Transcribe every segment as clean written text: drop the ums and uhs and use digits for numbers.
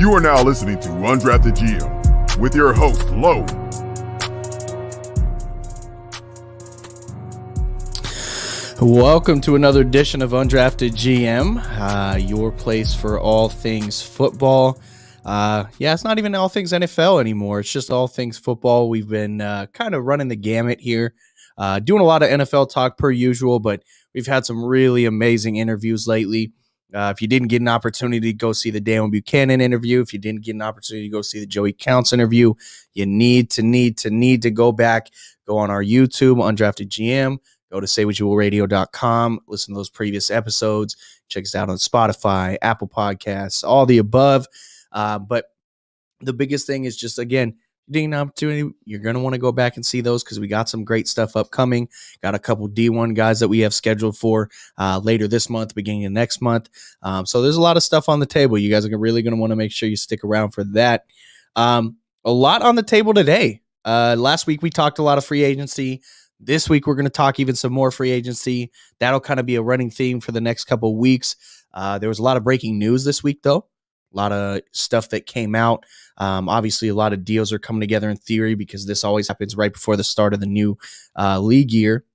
You are now listening to Undrafted GM with your host, Lo. Welcome to another edition of Undrafted GM, your place for all things football. It's not even all things NFL anymore. It's just all things football. We've been kind of running the gamut here, doing a lot of NFL talk per usual, but we've had some really amazing interviews lately. If you didn't get an opportunity to go see the Dan Buchanan interview, if you didn't get an opportunity to go see the Joey Counts interview, you need to go back, go on our YouTube, Undrafted GM. Go to saywhatyoulradio.com, listen to those previous episodes, check us out on Spotify, Apple Podcasts, all the above. But the biggest thing is just, again, getting an opportunity, you're going to want to go back and see those because we got some great stuff upcoming. Got a couple D1 guys that we have scheduled for later this month, beginning of next month. So there's a lot of stuff on the table. You guys are really going to want to make sure you stick around for that. A lot on the table today. Last week we talked a lot of free agency. This week, we're going to talk even some more free agency. That'll kind of be a running theme for the next couple of weeks. There was a lot of breaking news this week, though. A lot of stuff that came out. Obviously, a lot of deals are coming together in theory because this always happens right before the start of the new league year.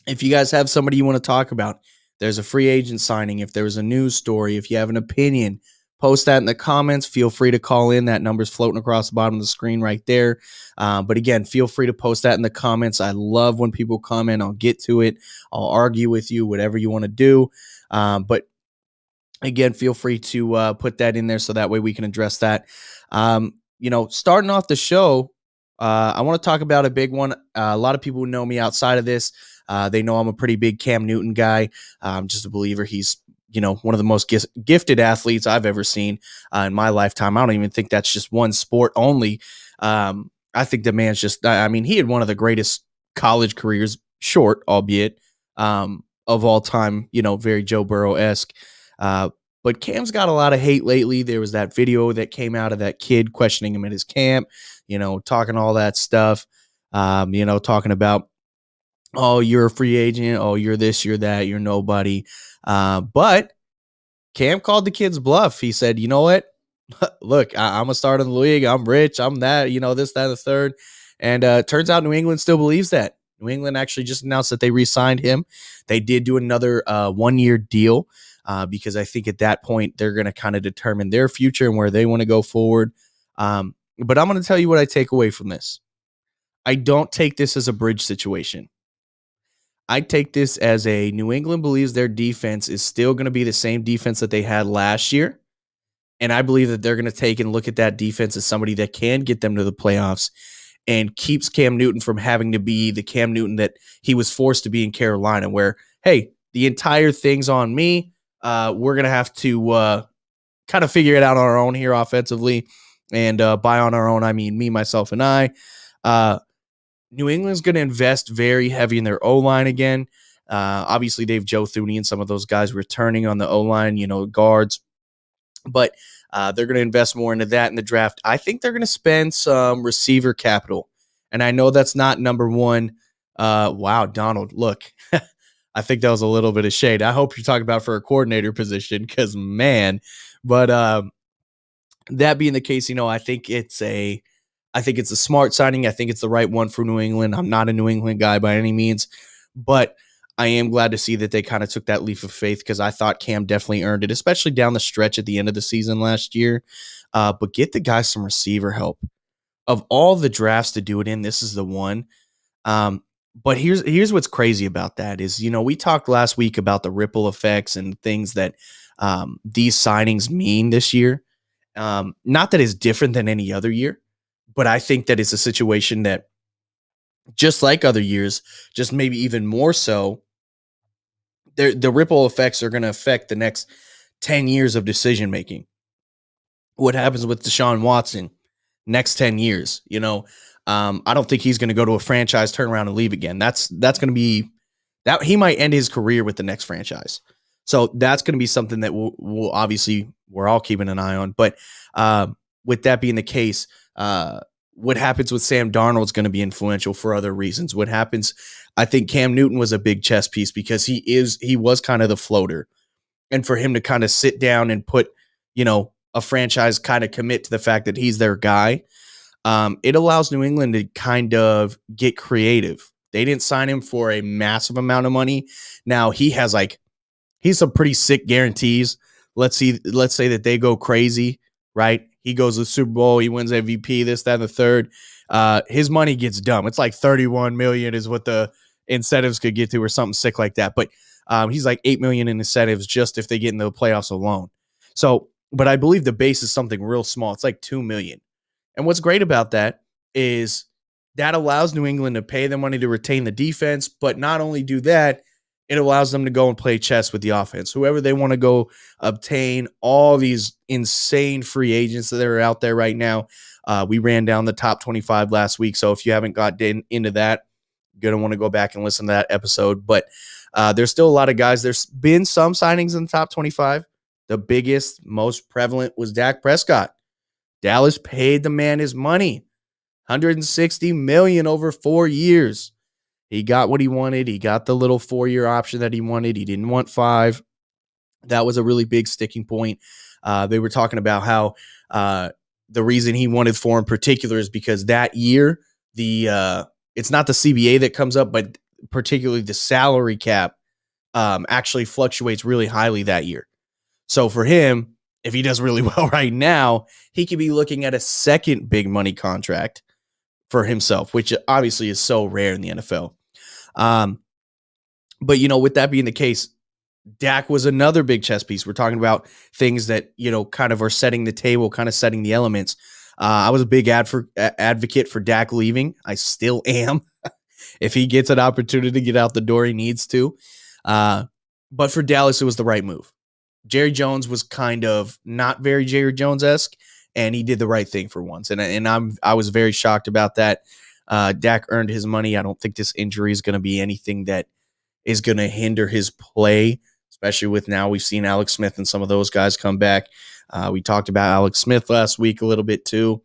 If you guys have somebody you want to talk about, there's a free agent signing. If there's a news story, if you have an opinion, post that in the comments. Feel free to call in. That number's floating across the bottom of the screen right there. But again, feel free to post that in the comments. I love when people comment. I'll get to it. I'll argue with you, whatever you want to do. But again, feel free to put that in there so that way we can address that. Starting off the show, I want to talk about a big one. A lot of people who know me outside of this, they know I'm a pretty big Cam Newton guy. I'm just a believer. He's one of the most gifted athletes I've ever seen in my lifetime. I don't even think that's just one sport only. I think the man's just, he had one of the greatest college careers, short, albeit, of all time, very Joe Burrow-esque. But Cam's got a lot of hate lately. There was that video that came out of that kid questioning him at his camp, talking all that stuff, talking about, oh, you're a free agent. Oh, you're this, you're that, you're nobody. But Cam called the kid's bluff. He said, you know what? Look, I'm a star in the league. I'm rich. I'm that, this, that, and the third. And turns out New England still believes that. New England actually just announced that they re-signed him. They did do another 1-year deal because I think at that point they're going to kind of determine their future and where they want to go forward. But I'm going to tell you what I take away from this. I don't take this as a bridge situation. I take this as a New England believes their defense is still going to be the same defense that they had last year. And I believe that they're going to take and look at that defense as somebody that can get them to the playoffs and keeps Cam Newton from having to be the Cam Newton that he was forced to be in Carolina, where, hey, the entire thing's on me. We're going to have to kind of figure it out on our own here offensively. And by on our own, I mean me, myself, and I. New England's going to invest very heavy in their O-line again. Obviously, they have Joe Thuney and some of those guys returning on the O-line, guards. But they're going to invest more into that in the draft. I think they're going to spend some receiver capital. And I know that's not number one. Wow, Donald, look. I think that was a little bit of shade. I hope you're talking about for a coordinator position because, man. But that being the case, I think it's a smart signing. I think it's the right one for New England. I'm not a New England guy by any means, but I am glad to see that they kind of took that leap of faith because I thought Cam definitely earned it, especially down the stretch at the end of the season last year. But get the guy some receiver help. Of all the drafts to do it in, this is the one. But here's what's crazy about that is, we talked last week about the ripple effects and things that these signings mean this year. Not that it's different than any other year. But I think that it's a situation that, just like other years, just maybe even more so, the ripple effects are going to affect the next 10 years of decision-making. What happens with Deshaun Watson next 10 years? I don't think he's going to go to a franchise, turn around, and leave again. That's going to be that he might end his career with the next franchise. So that's going to be something that we'll obviously we're all keeping an eye on. But with that being the case, what happens with Sam Darnold is going to be influential for other reasons. What happens, I think Cam Newton was a big chess piece because he was kind of the floater. And for him to kind of sit down and put, a franchise kind of commit to the fact that he's their guy, it allows New England to kind of get creative. They didn't sign him for a massive amount of money. Now he's some pretty sick guarantees. Let's say that they go crazy, right? He goes to the Super Bowl, he wins MVP, this, that, and the third. His money gets dumb. It's like 31 million is what the incentives could get to, or something sick like that. But he's like 8 million in incentives just if they get into the playoffs alone. So, but I believe the base is something real small. It's like 2 million. And what's great about that is that allows New England to pay the money to retain the defense, but not only do that, it allows them to go and play chess with the offense. Whoever they want to go obtain, all these insane free agents that are out there right now. We ran down the top 25 last week, so if you haven't got into that, you're going to want to go back and listen to that episode. But there's still a lot of guys. There's been some signings in the top 25. The biggest, most prevalent was Dak Prescott. Dallas paid the man his money, $160 million over 4 years. He got what he wanted. He got the little 4-year option that he wanted. He didn't want 5. That was a really big sticking point. They were talking about how the reason he wanted 4 in particular is because that year, it's not the CBA that comes up, but particularly the salary cap actually fluctuates really highly that year. So for him, if he does really well right now, he could be looking at a second big money contract for himself, which obviously is so rare in the NFL. But, with that being the case, Dak was another big chess piece. We're talking about things that, kind of are setting the table, kind of setting the elements. I was a big advocate for Dak leaving. I still am. If he gets an opportunity to get out the door, he needs to. But for Dallas, it was the right move. Jerry Jones was kind of not very Jerry Jones-esque, and he did the right thing for once. And I was very shocked about that. Dak earned his money. I don't think this injury is going to be anything that is going to hinder his play, especially with now we've seen Alex Smith and some of those guys come back. We talked about Alex Smith last week a little bit too.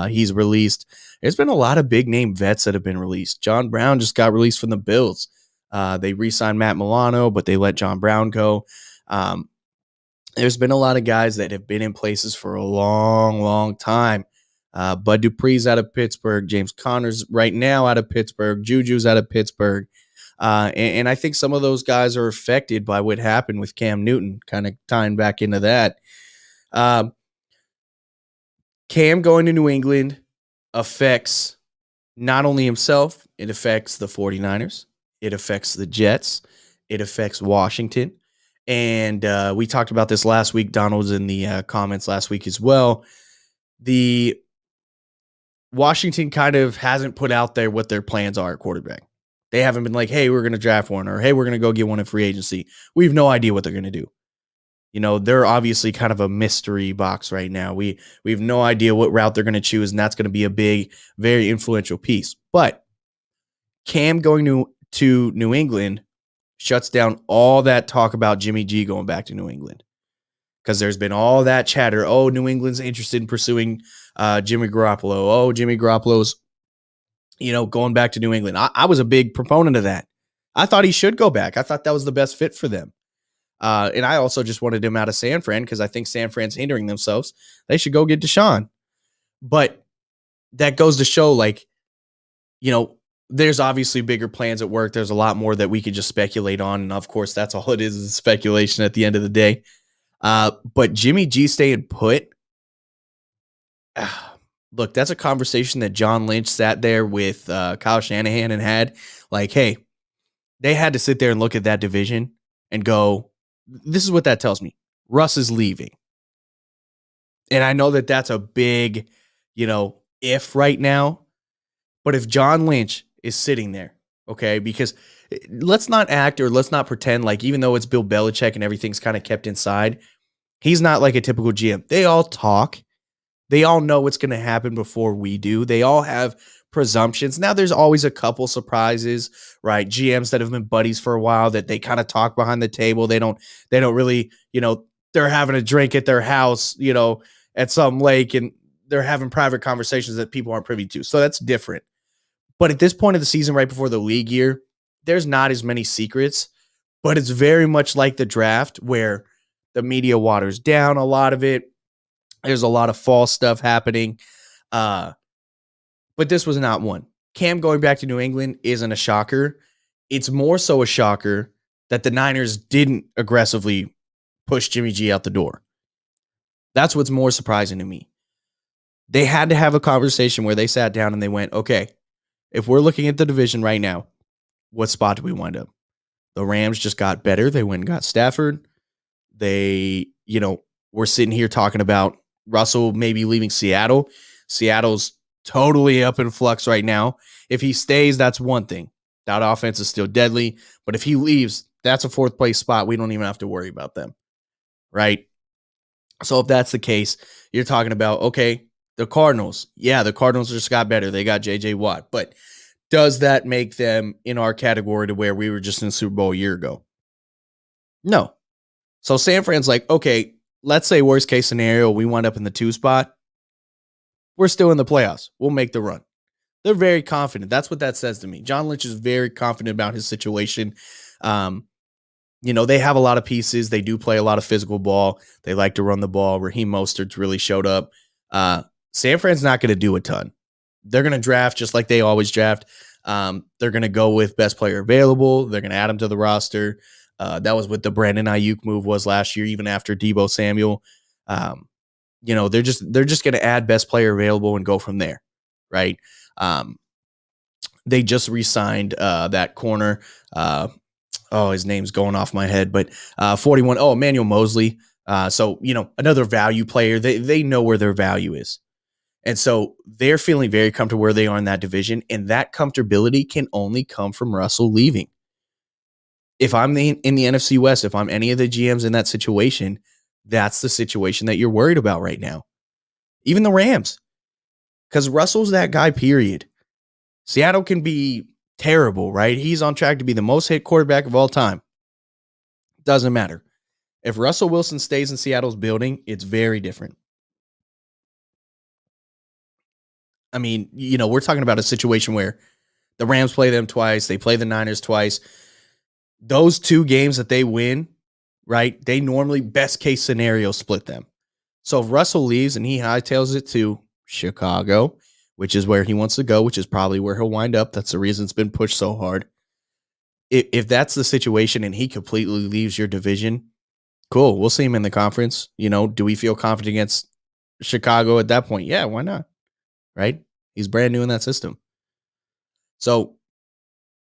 He's released. There's been a lot of big-name vets that have been released. John Brown just got released from the Bills. They re-signed Matt Milano, but they let John Brown go. There's been a lot of guys that have been in places for a long, long time. Bud Dupree's out of Pittsburgh. James Conner's right now out of Pittsburgh. Juju's out of Pittsburgh. And I think some of those guys are affected by what happened with Cam Newton, kind of tying back into that. Cam going to New England affects not only himself, it affects the 49ers. It affects the Jets. It affects Washington. And we talked about this last week. Donald was in the comments last week as well. The Washington kind of hasn't put out there what their plans are at quarterback. They haven't been like, hey, we're going to draft one, or hey, we're going to go get one in free agency. We have no idea what they're going to do. They're obviously kind of a mystery box right now. We have no idea what route they're going to choose, and that's going to be a big, very influential piece. But Cam going to New England shuts down all that talk about Jimmy G going back to New England, because there's been all that chatter. Oh, New England's interested in pursuing Jimmy Garoppolo. Oh, Jimmy Garoppolo's, going back to New England. I was a big proponent of that. I thought he should go back. I thought that was the best fit for them. And I also just wanted him out of San Fran because I think San Fran's hindering themselves. They should go get Deshaun. But that goes to show, there's obviously bigger plans at work. There's a lot more that we could just speculate on. And of course, that's all it is speculation at the end of the day. But Jimmy G staying put, look, that's a conversation that John Lynch sat there with Kyle Shanahan and had. Like, hey, they had to sit there and look at that division and go, this is what that tells me. Russ is leaving. And I know that that's a big, if right now. But if John Lynch is sitting there, okay, because let's not act or let's not pretend like, even though it's Bill Belichick and everything's kind of kept inside, he's not like a typical GM. They all talk. They all know what's going to happen before we do. They all have presumptions. Now, there's always a couple surprises, right? GMs that have been buddies for a while that they kind of talk behind the table. They don't really, they're having a drink at their house, at some lake, and they're having private conversations that people aren't privy to. So that's different. But at this point of the season, right before the league year, there's not as many secrets, but it's very much like the draft where the media waters down a lot of it. There's a lot of false stuff happening. But this was not one. Cam going back to New England isn't a shocker. It's more so a shocker that the Niners didn't aggressively push Jimmy G out the door. That's what's more surprising to me. They had to have a conversation where they sat down and they went, okay, if we're looking at the division right now, what spot do we wind up? The Rams just got better. They went and got Stafford. They, we're sitting here talking about Russell maybe leaving Seattle. Seattle's totally up in flux right now. If he stays, that's one thing. That offense is still deadly. But if he leaves, that's a fourth place spot. We don't even have to worry about them. Right? So if that's the case, you're talking about, okay, the Cardinals. Yeah, the Cardinals just got better. They got J.J. Watt. But does that make them in our category to where we were just in the Super Bowl a year ago? No. So San Fran's like, okay, let's say worst case scenario, we wind up in the 2 spot. We're still in the playoffs. We'll make the run. They're very confident. That's what that says to me. John Lynch is very confident about his situation. They have a lot of pieces. They do play a lot of physical ball. They like to run the ball. Raheem Mostert's really showed up. San Fran's not going to do a ton. They're going to draft just like they always draft. They're going to go with best player available. They're going to add him to the roster. That was what the Brandon Ayuk move was last year, even after Deebo Samuel. They're just going to add best player available and go from there, right? They just re-signed that corner. His name's going off my head, but 41. Oh, Emmanuel Mosley. Another value player. They know where their value is. And so they're feeling very comfortable where they are in that division. And that comfortability can only come from Russell leaving. If I'm in the NFC West, if I'm any of the GMs in that situation, that's the situation that you're worried about right now. Even the Rams. Because Russell's that guy, period. Seattle can be terrible, right? He's on track to be the most hit quarterback of all time. Doesn't matter. If Russell Wilson stays in Seattle's building, it's very different. I mean, we're talking about a situation where the Rams play them twice. They play the Niners twice. Those 2 games that they win, right? They normally, best case scenario, split them. So if Russell leaves and he hightails it to Chicago, which is where he wants to go, which is probably where he'll wind up. That's the reason it's been pushed so hard. If that's the situation and he completely leaves your division, cool. We'll see him in the conference. Do we feel confident against Chicago at that point? Yeah, why not? Right? He's brand new in that system. So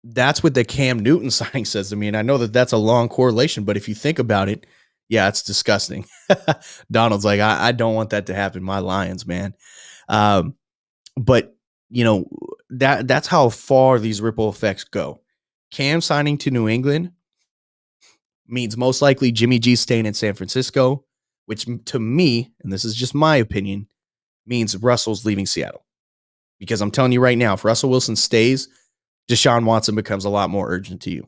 that's what the Cam Newton signing says to me. And I know that that's a long correlation, but if you think about it, yeah, it's disgusting. Donald's like, I don't want that to happen. My Lions, man. But that's how far these ripple effects go. Cam signing to New England means most likely Jimmy G staying in San Francisco, which to me, and this is just my opinion, means Russell's leaving Seattle. Because I'm telling you right now, if Russell Wilson stays, Deshaun Watson becomes a lot more urgent to you.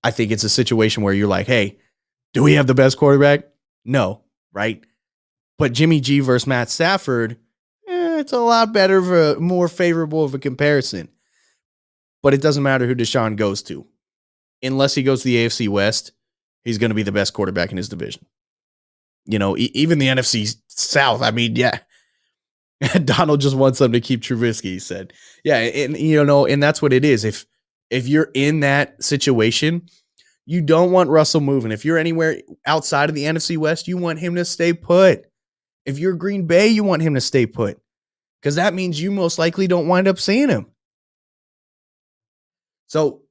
I think it's a situation where you're like, hey, do we have the best quarterback? No, right? But Jimmy G versus Matt Stafford, it's a lot better, more favorable of a comparison. But it doesn't matter who Deshaun goes to. Unless he goes to the AFC West, he's going to be the best quarterback in his division. Even the NFC South, I mean, yeah. Donald just wants them to keep Trubisky, he said. Yeah, and that's what it is. If you're in that situation, you don't want Russell moving. If you're anywhere outside of the NFC West, you want him to stay put. If you're Green Bay, you want him to stay put. Because that means you most likely don't wind up seeing him. So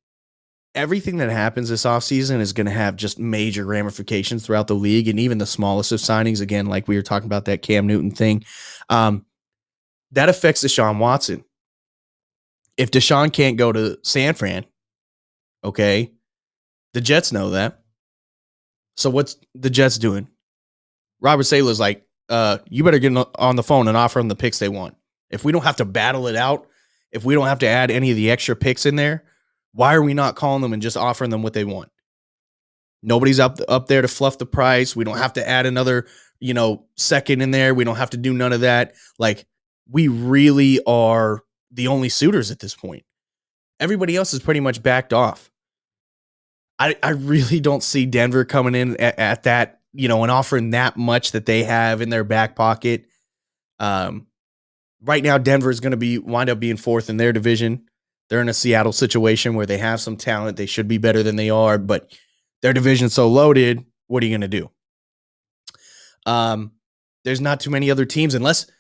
everything that happens this offseason is going to have just major ramifications throughout the league, and even the smallest of signings, again, like we were talking about that Cam Newton thing, that affects Deshaun Watson. If Deshaun can't go to San Fran, okay, the Jets know that. So what's the Jets doing? Robert Saleh's like, you better get on the phone and offer them the picks they want. If we don't have to battle it out, if we don't have to add any of the extra picks in there, why are we not calling them and just offering them what they want? Nobody's up there to fluff the price. We don't have to add another, second in there. We don't have to do none of that. Like, we really are the only suitors at this point. Everybody else is pretty much backed off. I really don't see Denver coming in at that and offering that much that they have in their back pocket. Right now, Denver is going to wind up being fourth in their division. They're in a Seattle situation where they have some talent. They should be better than they are, but their division's so loaded. What are you going to do? There's not too many other teams unless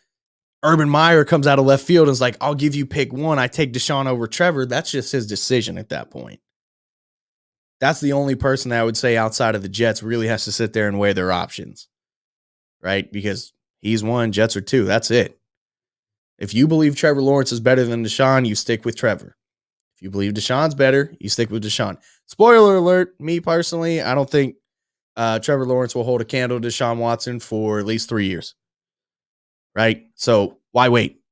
Urban Meyer comes out of left field and is like, I'll give you pick one. I take Deshaun over Trevor. That's just his decision at that point. That's the only person that I would say outside of the Jets really has to sit there and weigh their options, right? Because he's one, Jets are two. That's it. If you believe Trevor Lawrence is better than Deshaun, you stick with Trevor. If you believe Deshaun's better, you stick with Deshaun. Spoiler alert, me personally, I don't think Trevor Lawrence will hold a candle to Deshaun Watson for at least 3 years. Right? So why wait?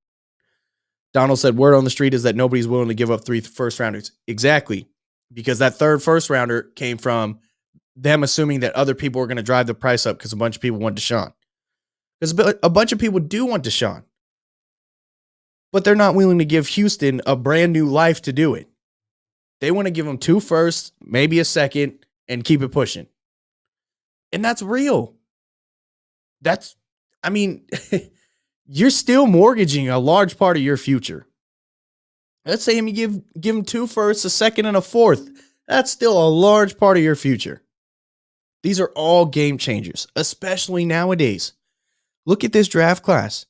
Donald said word on the street is that nobody's willing to give up 3 first-rounders. Exactly. Because that third first-rounder came from them assuming that other people were going to drive the price up because a bunch of people want Deshaun. Because a bunch of people do want Deshaun. But they're not willing to give Houston a brand new life to do it. They want to give them 2 firsts, maybe a second, and keep it pushing. And that's real. You're still mortgaging a large part of your future. Let's say you give them 2 firsts, a second, and a fourth. That's still a large part of your future. These are all game changers, especially nowadays. Look at this draft class.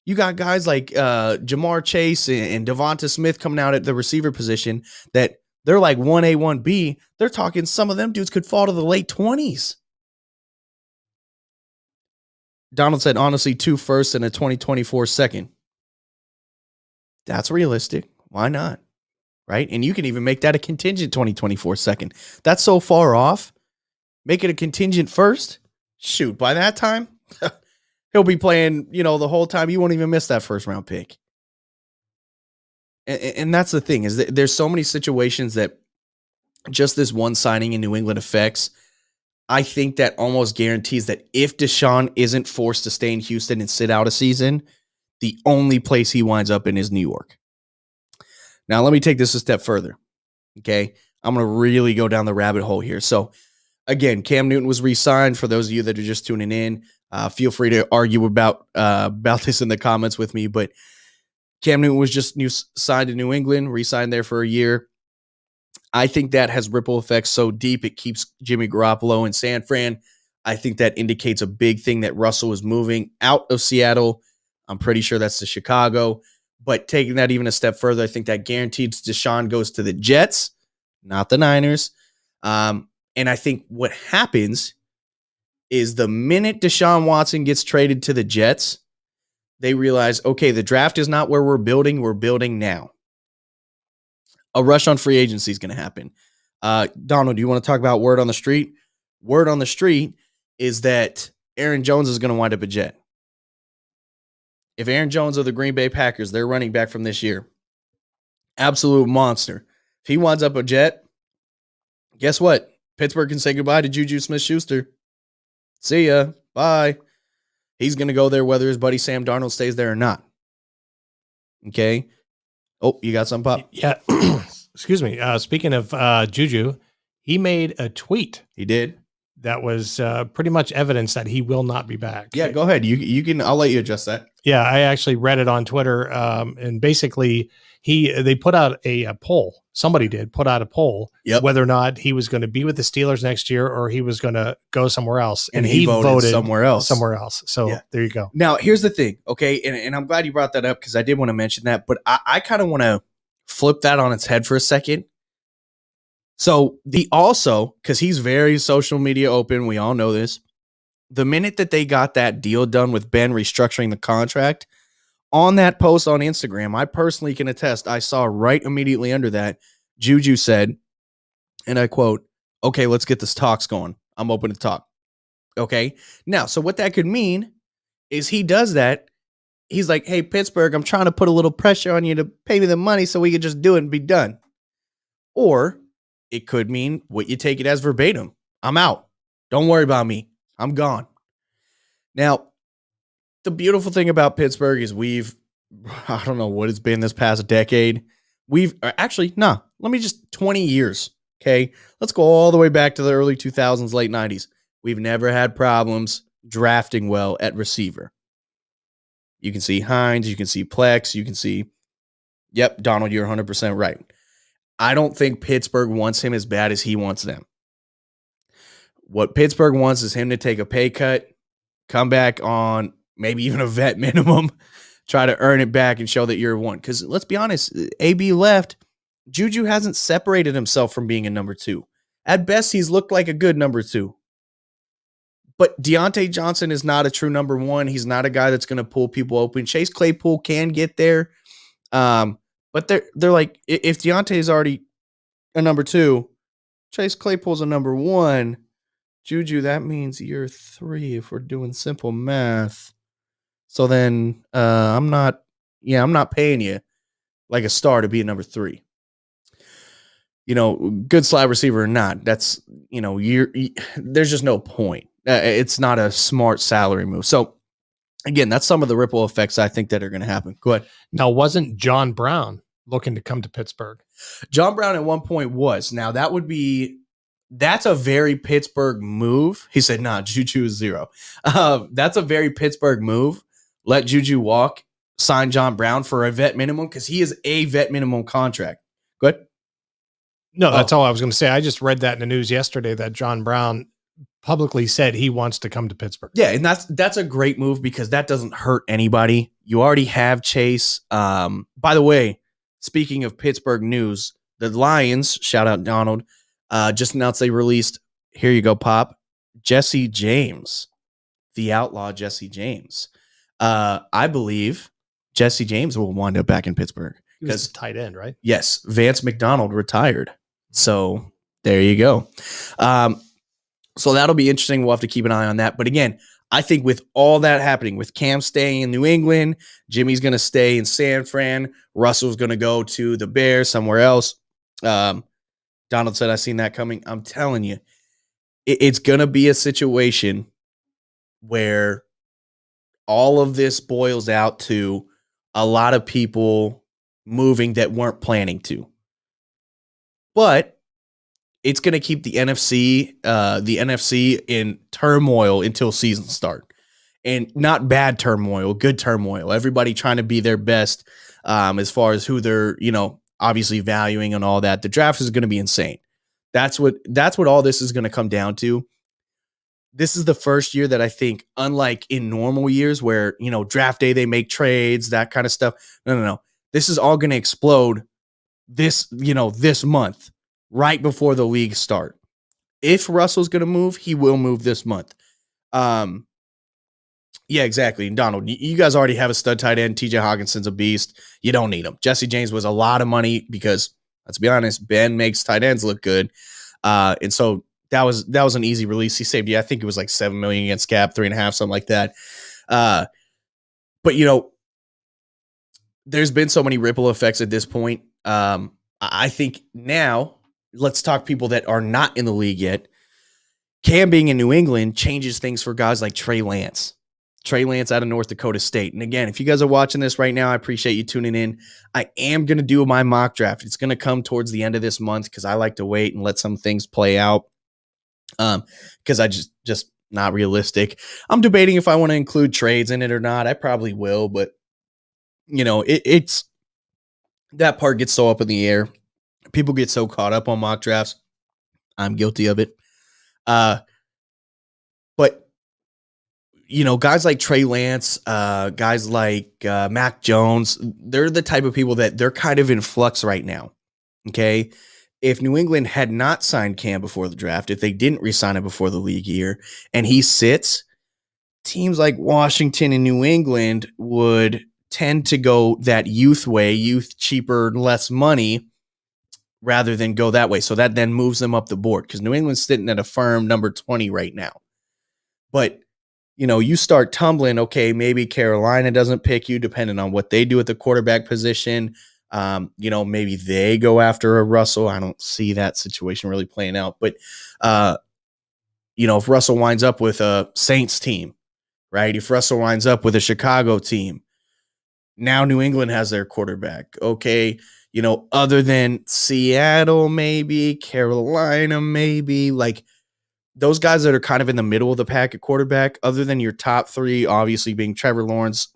You got guys like Jamar Chase and Devonta Smith coming out at the receiver position that they're like 1A, 1B. They're talking some of them dudes could fall to the late 20s. Donald said, honestly, 2 firsts and a 2024 second. That's realistic. Why not? Right? And you can even make that a contingent 2024 second. That's so far off. Make it a contingent first. Shoot, by that time, he'll be playing, the whole time. You won't even miss that first round pick. And that's the thing is that there's so many situations that just this one signing in New England affects. I think that almost guarantees that if Deshaun isn't forced to stay in Houston and sit out a season, the only place he winds up in is New York. Now, let me take this a step further. Okay. I'm going to really go down the rabbit hole here. So again, Cam Newton was re-signed. For those of you that are just tuning in, feel free to argue about this in the comments with me, but Cam Newton was just signed to New England, re-signed there for a year. I think that has ripple effects so deep it keeps Jimmy Garoppolo in San Fran. I think that indicates a big thing that Russell is moving out of Seattle. I'm pretty sure that's to Chicago. But taking that even a step further, I think that guarantees Deshaun goes to the Jets, not the Niners. And I think what happens is the minute Deshaun Watson gets traded to the Jets, they realize, okay, the draft is not where we're building now. A rush on free agency is going to happen. Donald, do you want to talk about word on the street? Word on the street is that Aaron Jones is going to wind up a Jet. If Aaron Jones of the Green Bay Packers, their running back from this year, absolute monster. If he winds up a Jet, guess what? Pittsburgh can say goodbye to Juju Smith-Schuster. See ya. Bye. He's going to go there whether his buddy Sam Darnold stays there or not. Okay. Oh, you got something, Pop? Yeah. Excuse me. Speaking of Juju, he made a tweet. He did. That was pretty much evidence that he will not be back. Yeah, go ahead. You can. I'll let you adjust that. Yeah, I actually read it on Twitter, and basically they put out a poll. Somebody did put out a poll whether or not he was going to be with the Steelers next year or he was going to go somewhere else, and he voted somewhere else. So there you go. Now here's the thing, okay, and I'm glad you brought that up because I did want to mention that, but I kind of want to flip that on its head for a second. So because he's very social media open, we all know this. The minute that they got that deal done with Ben restructuring the contract, on that post on Instagram, I personally can attest, I saw right immediately under that, Juju said, and I quote, okay, let's get this talks going. I'm open to talk. Okay. Now, so what that could mean is he does that. He's like, hey, Pittsburgh, I'm trying to put a little pressure on you to pay me the money so we can just do it and be done. Or it could mean what you take it as verbatim. I'm out. Don't worry about me. I'm gone. Now, the beautiful thing about Pittsburgh is I don't know what it's been this past decade. 20 years. Okay. Let's go all the way back to the early 2000s, late 90s. we've never had problems drafting well at receiver. You can see Hines, you can see Plex, you can see, yep, Donald, you're 100% right. I don't think Pittsburgh wants him as bad as he wants them. What Pittsburgh wants is him to take a pay cut, come back on maybe even a vet minimum, try to earn it back and show that you're one. Because let's be honest, AB left. Juju hasn't separated himself from being a number 2. At best, he's looked like a good number 2. But Deontay Johnson is not a true number 1. He's not a guy that's going to pull people open. Chase Claypool can get there. But they're like, if Deontay is already a number 2, Chase Claypool's a number 1. Juju, that means you're 3 if we're doing simple math. So then I'm not paying you like a star to be a number 3. Good slot receiver or not, that's, there's just no point. It's not a smart salary move. So again, that's some of the ripple effects I think that are going to happen. Go ahead. Now, wasn't John Brown looking to come to Pittsburgh? John Brown at one point was. Now that's a very Pittsburgh move. He said, nah, Juju is 0. That's a very Pittsburgh move. Let Juju walk, sign John Brown for a vet minimum because he is a vet minimum contract. Go ahead. No, that's all I was going to say. I just read that in the news yesterday that John Brown publicly said he wants to come to Pittsburgh. Yeah, and that's a great move because that doesn't hurt anybody. You already have Chase. By the way, speaking of Pittsburgh news, the Lions, shout out Donald, just announced they released, here you go, Pop, Jesse James, the outlaw Jesse James. I believe Jesse James will wind up back in Pittsburgh. Because tight end, right? Yes, Vance McDonald retired. So there you go. So that'll be interesting. We'll have to keep an eye on that. But again, I think with all that happening, with Cam staying in New England, Jimmy's going to stay in San Fran, Russell's going to go to the Bears, somewhere else. Donald said, I seen that coming. I'm telling you, it's going to be a situation where all of this boils out to a lot of people moving that weren't planning to. But it's going to keep the NFC in turmoil until season start. And not bad turmoil, good turmoil. Everybody trying to be their best as far as who they're, obviously valuing and all that. The draft is going to be insane. That's what all this is going to come down to. This is the first year that I think, unlike in normal years where, draft day, they make trades, that kind of stuff. No. This is all going to explode this month, right before the league start. If Russell's going to move, he will move this month. Yeah, exactly. Donald, you guys already have a stud tight end. TJ Hawkinson's a beast. You don't need him. Jesse James was a lot of money because, let's be honest, Ben makes tight ends look good. And so that was an easy release. He saved you. I think it was like $7 million against cap, 3.5, something like that. But there's been so many ripple effects at this point. I think now let's talk people that are not in the league yet. Cam being in New England changes things for guys like Trey Lance. Trey Lance out of North Dakota State. And again, if you guys are watching this right now, I appreciate you tuning in. I am going to do my mock draft. It's going to come towards the end of this month because I like to wait and let some things play out. Because I just not realistic. I'm debating if I want to include trades in it or not. I probably will, but it's that part gets so up in the air. People get so caught up on mock drafts. I'm guilty of it. But guys like Trey Lance, guys like Mac Jones, they're the type of people that they're kind of in flux right now. Okay. If New England had not signed Cam before the draft, if they didn't re-sign him before the league year and he sits, teams like Washington and New England would tend to go that youth way, youth cheaper, less money, rather than go that way. So that then moves them up the board because New England's sitting at a firm number 20 right now. But, you start tumbling, okay, maybe Carolina doesn't pick you depending on what they do at the quarterback position. Maybe they go after a Russell. I don't see that situation really playing out. But, if Russell winds up with a Saints team, right? If Russell winds up with a Chicago team, now New England has their quarterback. Okay. Other than Seattle, maybe Carolina, maybe like those guys that are kind of in the middle of the pack at quarterback, other than your top three, obviously being Trevor Lawrence,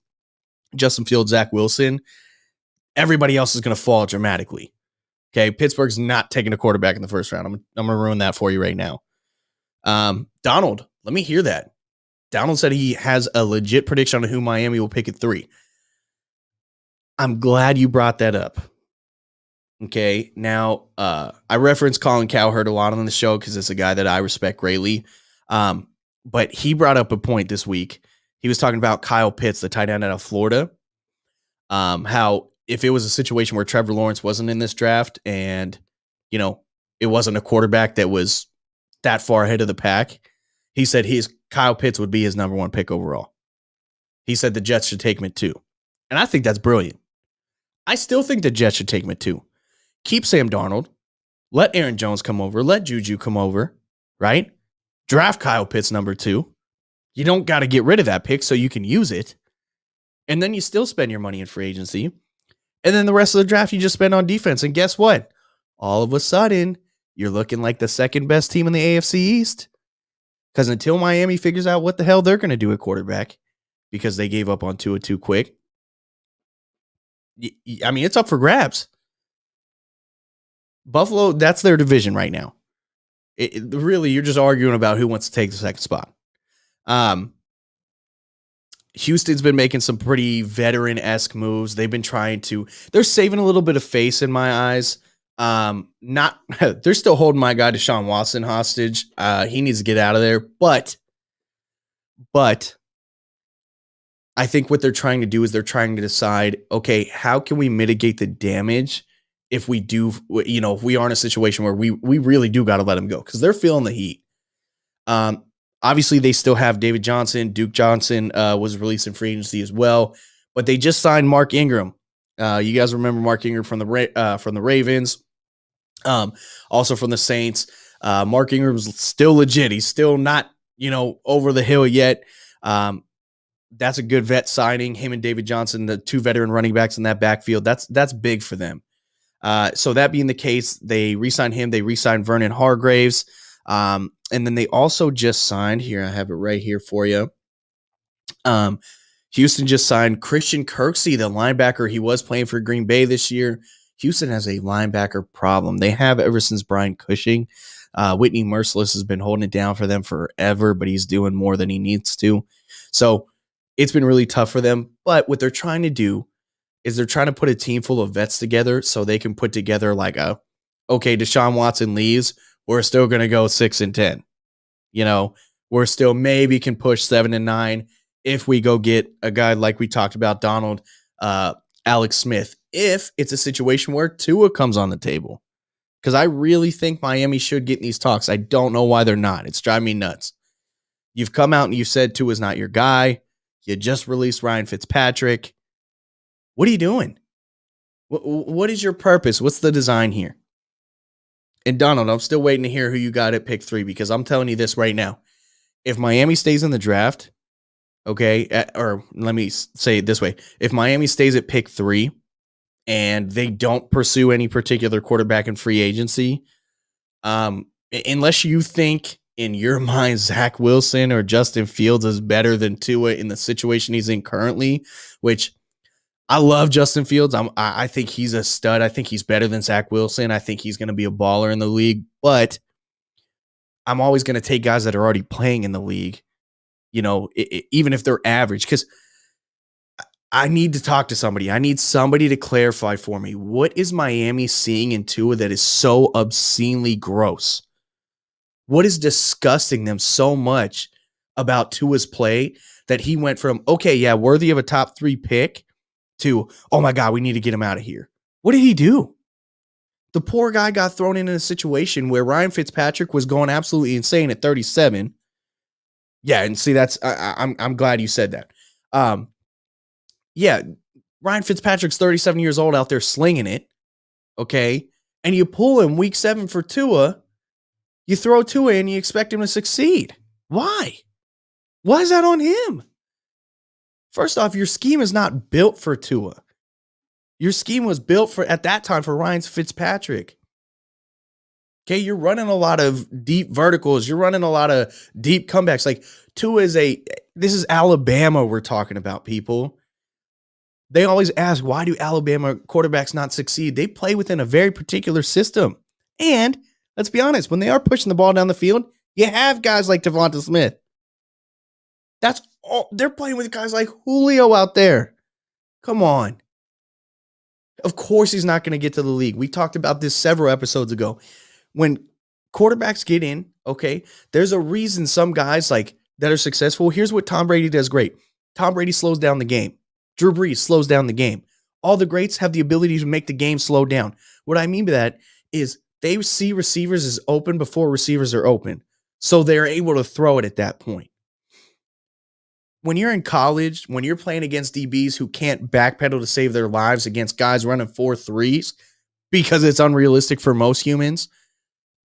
Justin Fields, Zach Wilson, everybody else is going to fall dramatically. Okay, Pittsburgh's not taking a quarterback in the first round. I'm going to ruin that for you right now. Donald, let me hear that. Donald said he has a legit prediction on who Miami will pick at 3. I'm glad you brought that up. Okay, now I reference Colin Cowherd a lot on the show because it's a guy that I respect greatly. But he brought up a point this week. He was talking about Kyle Pitts, the tight end out of Florida. How if it was a situation where Trevor Lawrence wasn't in this draft and, it wasn't a quarterback that was that far ahead of the pack, he said Kyle Pitts would be his number 1 pick overall. He said the Jets should take him at 2. And I think that's brilliant. I still think the Jets should take him at 2. Keep Sam Darnold. Let Aaron Jones come over. Let Juju come over, right? Draft Kyle Pitts number 2. You don't got to get rid of that pick so you can use it. And then you still spend your money in free agency. And then the rest of the draft you just spend on defense. And guess what? All of a sudden, you're looking like the second best team in the AFC East. Because until Miami figures out what the hell they're going to do at quarterback, because they gave up on Tua too quick, I mean, it's up for grabs. Buffalo, that's their division right now. Really, you're just arguing about who wants to take the second spot. Houston's been making some pretty veteran-esque moves. They've been they're saving a little bit of face in my eyes. They're still holding my guy Deshaun Watson hostage. He needs to get out of there. But I think what they're trying to do is they're trying to decide, okay, how can we mitigate the damage if we do, if we are in a situation where we really do got to let them go, because they're feeling the heat. Obviously, they still have David Johnson. Duke Johnson was released in free agency as well, but they just signed Mark Ingram. You guys remember Mark Ingram from the Ravens, also from the Saints. Mark Ingram's still legit. He's still not, over the hill yet. That's a good vet signing. Him and David Johnson, the 2 veteran running backs in that backfield. That's big for them. So that being the case, they re-signed him. They re-signed Vernon Hargraves. And then they also just signed, here, I have it right here for you. Houston just signed Christian Kirksey, the linebacker. He was playing for Green Bay this year. Houston has a linebacker problem. They have ever since Brian Cushing. Whitney Merciless has been holding it down for them forever, but he's doing more than he needs to. So it's been really tough for them. But what they're trying to do is they're trying to put a team full of vets together so they can put together okay, Deshaun Watson leaves, we're still going to go 6-10. We're still maybe can push 7-9 if we go get a guy like we talked about, Donald, Alex Smith, if it's a situation where Tua comes on the table. Because I really think Miami should get in these talks. I don't know why they're not. It's driving me nuts. You've come out and you said Tua's not your guy. You just released Ryan Fitzpatrick. What are you doing? What is your purpose? What's the design here? And Donald, I'm still waiting to hear who you got at pick 3, because I'm telling you this right now. If Miami stays in the draft, okay, or let me say it this way. If Miami stays at pick 3 and they don't pursue any particular quarterback in free agency, unless you think in your mind Zach Wilson or Justin Fields is better than Tua in the situation he's in currently, which I love Justin Fields. I think he's a stud. I think he's better than Zach Wilson. I think he's going to be a baller in the league, but I'm always going to take guys that are already playing in the league, even if they're average, because I need to talk to somebody. I need somebody to clarify for me. What is Miami seeing in Tua that is so obscenely gross? What is disgusting them so much about Tua's play that he went from, okay, yeah, worthy of a top 3 pick to, oh my God, we need to get him out of here? What did he do? The poor guy got thrown in a situation where Ryan Fitzpatrick was going absolutely insane at 37. Yeah, and see, I'm glad you said that. Yeah, Ryan Fitzpatrick's 37 years old out there slinging it, okay? And you pull him week 7 for Tua. You throw Tua and you expect him to succeed. Why? Why is that on him? First off, your scheme is not built for Tua. Your scheme was built at that time for Ryan Fitzpatrick. Okay, you're running a lot of deep verticals. You're running a lot of deep comebacks. Like this is Alabama we're talking about, people. They always ask, why do Alabama quarterbacks not succeed? They play within a very particular system. And let's be honest, when they are pushing the ball down the field, you have guys like Devonta Smith. That's all. They're playing with guys like Julio out there. Come on. Of course he's not going to get to the league. We talked about this several episodes ago. When quarterbacks get in, okay, there's a reason some guys like that are successful. Here's what Tom Brady does great. Tom Brady slows down the game. Drew Brees slows down the game. All the greats have the ability to make the game slow down. What I mean by that is they see receivers as open before receivers are open. So they're able to throw it at that point. When you're in college, when you're playing against DBs who can't backpedal to save their lives against guys running 4.3s because it's unrealistic for most humans,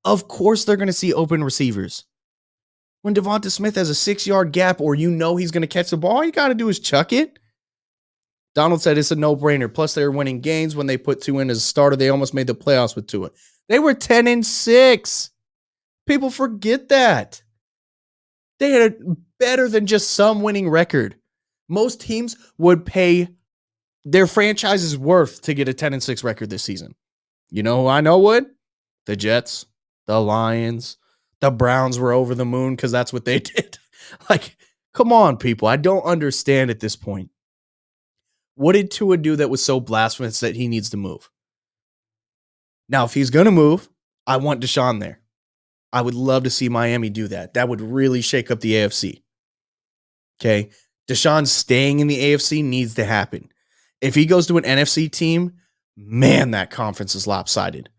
of course they're going to see open receivers. When Devonta Smith has a 6-yard gap or you know he's going to catch the ball, all you got to do is chuck it. Donald said it's a no-brainer. Plus, they were winning games when they put Tua in as a starter. They almost made the playoffs with Tua. They were 10-6. People forget that. They had a better than just some winning record. Most teams would pay their franchise's worth to get a 10-6 record this season. You know who I know would? The Jets, the Lions, the Browns were over the moon because that's what they did. Like, come on, people. I don't understand at this point. What did Tua do that was so blasphemous that he needs to move? Now, if he's going to move, I want Deshaun there. I would love to see Miami do that. That would really shake up the AFC. Okay? Deshaun staying in the AFC needs to happen. If he goes to an NFC team, man, that conference is lopsided.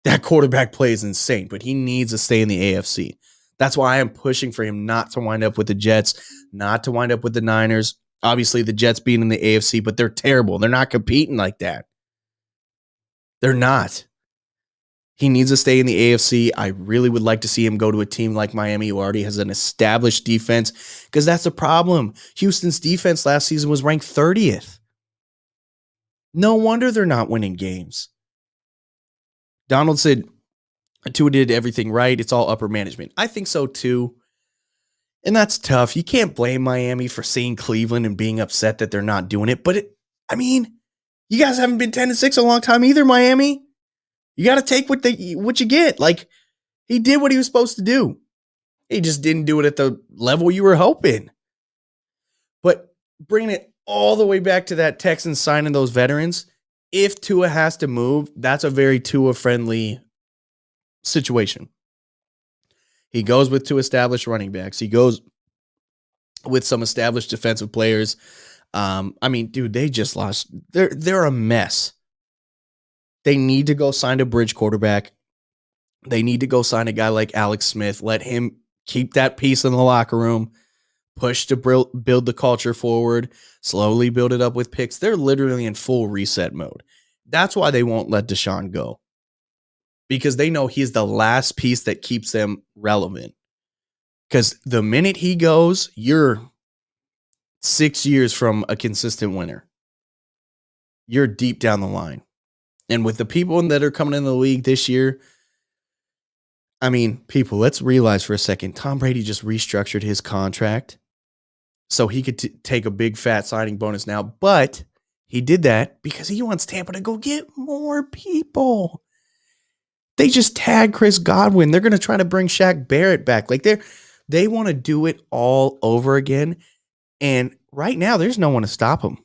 That quarterback play is insane, but he needs to stay in the AFC. That's why I am pushing for him not to wind up with the Jets, not to wind up with the Niners. Obviously, the Jets being in the AFC, but they're terrible. They're not competing like that. They're not. He needs to stay in the AFC. I really would like to see him go to a team like Miami who already has an established defense, because that's the problem. Houston's defense last season was ranked 30th. No wonder they're not winning games. Donald said Tua did everything right. It's all upper management. I think so too. And that's tough. You can't blame Miami for seeing Cleveland and being upset that they're not doing it. But you guys haven't been 10-6 a long time either, Miami. You got to take what you get. Like, he did what he was supposed to do. He just didn't do it at the level you were hoping. But bringing it all the way back to that Texans signing those veterans, if Tua has to move, that's a very Tua-friendly situation. He goes with two established running backs. He goes with some established defensive players. Dude, they just lost. They're a mess. They need to go sign a bridge quarterback. They need to go sign a guy like Alex Smith. Let him keep that piece in the locker room. Push to build the culture forward. Slowly build it up with picks. They're literally in full reset mode. That's why they won't let Deshaun go. Because they know he's the last piece that keeps them relevant. Because the minute he goes, you're 6 years from a consistent winner. You're deep down the line. And with the people that are coming in the league this year, people, let's realize for a second, Tom Brady just restructured his contract so he could take a big fat signing bonus now. But he did that because he wants Tampa to go get more people. They just tagged Chris Godwin. They're going to try to bring Shaq Barrett back. Like they want to do it all over again. And right now, there's no one to stop them.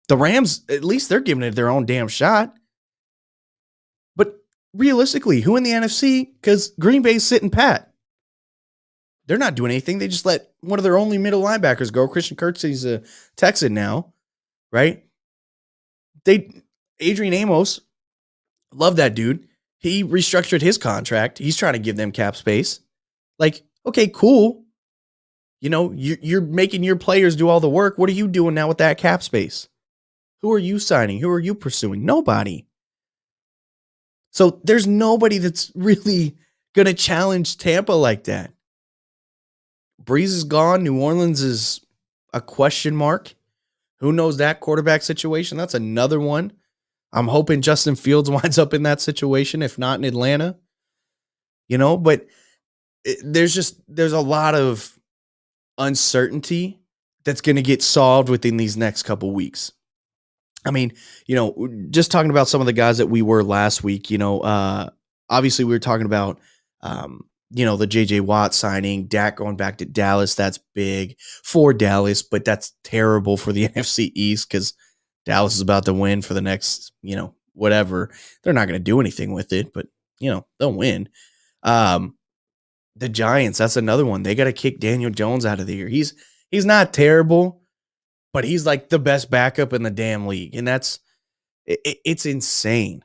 The Rams, at least they're giving it their own damn shot. But realistically, who in the NFC? Because Green Bay's sitting pat. They're not doing anything. They just let one of their only middle linebackers go. Christian Kirksey's a Texan now, right? Adrian Amos, love that dude. He restructured his contract. He's trying to give them cap space. Like, okay, cool. You're making your players do all the work. What are you doing now with that cap space? Who are you signing? Who are you pursuing? Nobody. So there's nobody that's really going to challenge Tampa like that. Breeze is gone. New Orleans is a question mark. Who knows that quarterback situation? That's another one. I'm hoping Justin Fields winds up in that situation, if not in Atlanta. but there's a lot of uncertainty that's going to get solved within these next couple weeks. I mean, just talking about some of the guys that we were last week, obviously we were talking about, the JJ Watt signing, Dak going back to Dallas. That's big for Dallas, but that's terrible for the NFC East because Dallas is about to win for the next, whatever. They're not going to do anything with it, but, they'll win. The Giants, that's another one. They got to kick Daniel Jones out of the year. He's not terrible, but he's like the best backup in the damn league. And it's insane.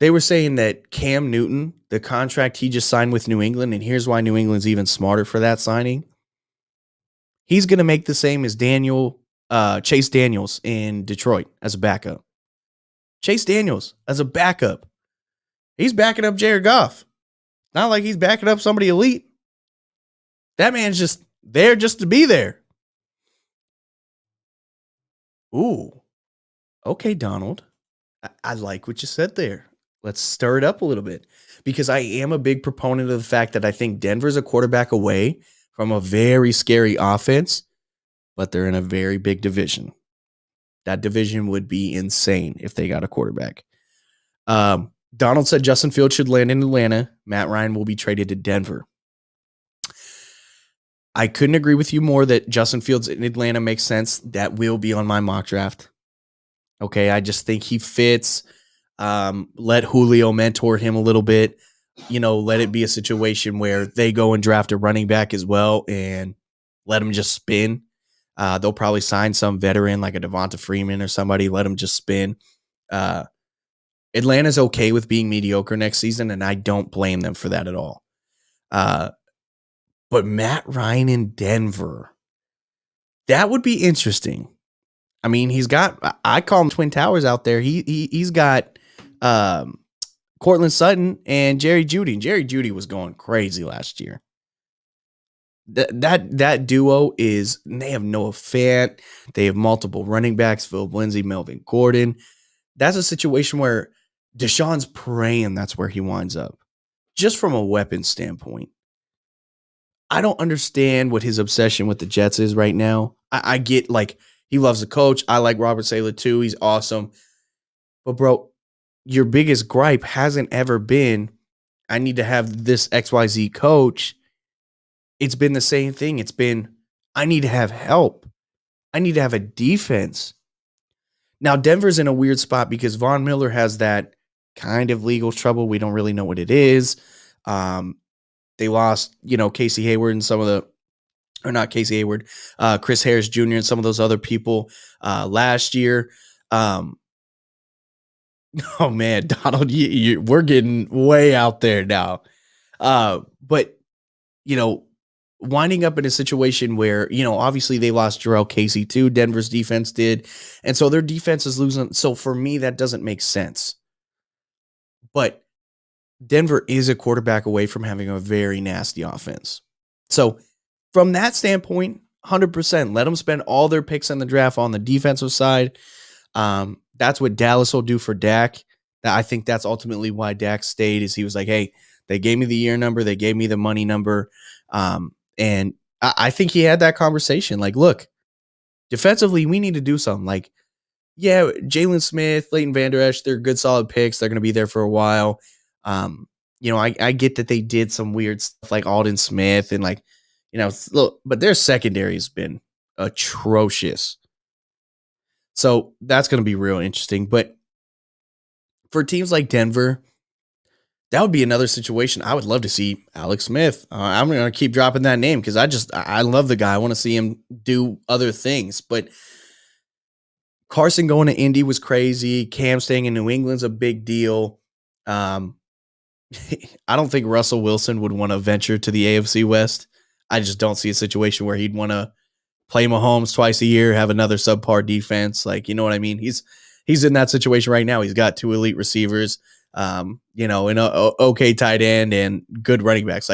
They were saying that Cam Newton, the contract he just signed with New England, and here's why New England's even smarter for that signing. He's going to make the same as Chase Daniels in Detroit as a backup. Chase Daniels as a backup. He's backing up Jared Goff. Not like he's backing up somebody elite. That man's just there just to be there. Ooh. Okay, Donald. I like what you said there. Let's stir it up a little bit because I am a big proponent of the fact that I think Denver's a quarterback away from a very scary offense, but they're in a very big division. That division would be insane if they got a quarterback. Donald said Justin Fields should land in Atlanta. Matt Ryan will be traded to Denver. I couldn't agree with you more that Justin Fields in Atlanta makes sense. That will be on my mock draft. Okay, I just think he fits. Let Julio mentor him a little bit. Let it be a situation where they go and draft a running back as well and let him just spin. They'll probably sign some veteran like a Devonta Freeman or somebody. Let him just spin. Atlanta's okay with being mediocre next season, and I don't blame them for that at all. But Matt Ryan in Denver, that would be interesting. I mean, I call him Twin Towers out there. He's got Cortland Sutton and Jerry Jeudy. And Jerry Jeudy was going crazy last year. That duo they have Noah Fant. They have multiple running backs, Philip Lindsay, Melvin Gordon. That's a situation where Deshaun's praying that's where he winds up. Just from a weapon standpoint. I don't understand what his obsession with the Jets is right now. I get he loves the coach. I like Robert Saleh too. He's awesome. But bro, your biggest gripe hasn't ever been, I need to have this XYZ coach. It's been the same thing. It's been, I need to have help. I need to have a defense. Now, Denver's in a weird spot because Von Miller has that kind of legal trouble. We don't really know what it is. They lost, Casey Hayward and not Casey Hayward, Chris Harris Jr. and some of those other people last year. Oh man, Donald, we're getting way out there now. But winding up in a situation where, obviously they lost Jarrell Casey too. Denver's defense did. And so their defense is losing. So for me, that doesn't make sense. But Denver is a quarterback away from having a very nasty offense. So from that standpoint, 100%, let them spend all their picks in the draft on the defensive side. That's what Dallas will do for Dak. I think that's ultimately why Dak stayed, is he was like, hey, they gave me the year number. They gave me the money number. And I think he had that conversation. Like, look, defensively, we need to do something. Like, yeah, Jalen Smith, Leighton Vander Esch, they're good, solid picks. They're going to be there for a while. I get that they did some weird stuff like Alden Smith and but their secondary has been atrocious. So that's going to be real interesting. But for teams like Denver, that would be another situation. I would love to see Alex Smith. I'm going to keep dropping that name because I love the guy. I want to see him do other things. But Carson going to Indy was crazy. Cam staying in New England's a big deal. I don't think Russell Wilson would want to venture to the AFC West. I just don't see a situation where he'd want to play Mahomes twice a year, have another subpar defense. You know what I mean? He's in that situation right now. He's got two elite receivers, an okay tight end and good running backs.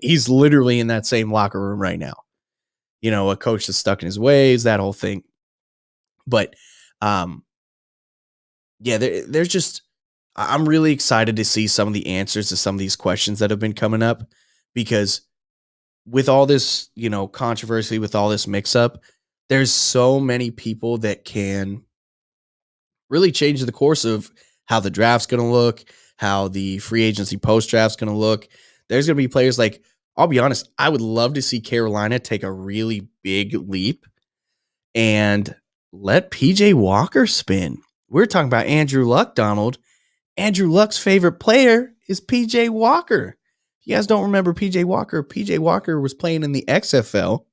He's literally in that same locker room right now. A coach that's stuck in his ways, that whole thing. But, there's just, I'm really excited to see some of the answers to some of these questions that have been coming up, because with all this, controversy, with all this mix up, there's so many people that can really change the course of how the draft's going to look, how the free agency post draft's going to look. There's going to be players like, I'll be honest, I would love to see Carolina take a really big leap and let PJ Walker spin. We're talking about Andrew Luck, Donald. Andrew Luck's favorite player is PJ Walker. If you guys don't remember PJ Walker was playing in the XFL.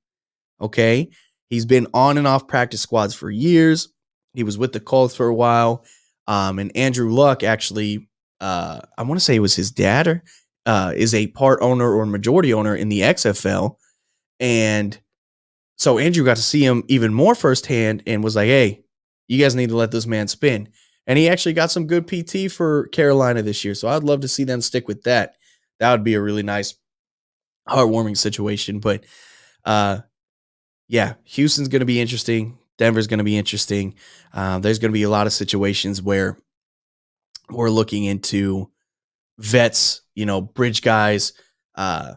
Okay. He's been on and off practice squads for years. He was with the Colts for a while. And Andrew Luck actually, I want to say it was his dad, is a part owner or majority owner in the XFL. And so Andrew got to see him even more firsthand and was like, hey, you guys need to let this man spin. And he actually got some good PT for Carolina this year. So I'd love to see them stick with that. That would be a really nice, heartwarming situation. But yeah, Houston's going to be interesting. Denver's going to be interesting. There's going to be a lot of situations where we're looking into vets, bridge guys. I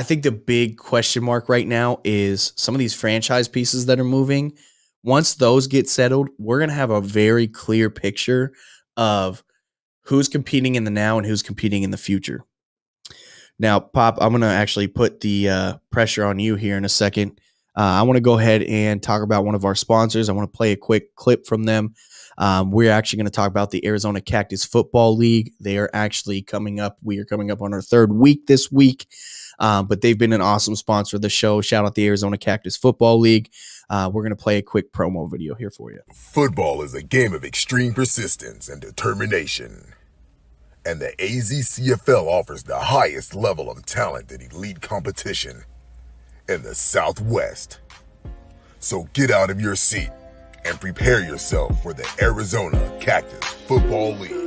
think the big question mark right now is some of these franchise pieces that are moving. Once those get settled, we're going to have a very clear picture of who's competing in the now and who's competing in the future. Now, Pop, I'm going to actually put the pressure on you here in a second. I want to go ahead and talk about one of our sponsors. I want to play a quick clip from them. We're actually going to talk about the Arizona Cactus Football League. They are actually coming up. We are coming up on our third week this week, but they've been an awesome sponsor of the show. Shout out the Arizona Cactus Football League. We're going to play a quick promo video here for you. Football is a game of extreme persistence and determination. And the AZCFL offers the highest level of talent and elite competition in the Southwest. So get out of your seat and prepare yourself for the Arizona Cactus Football League.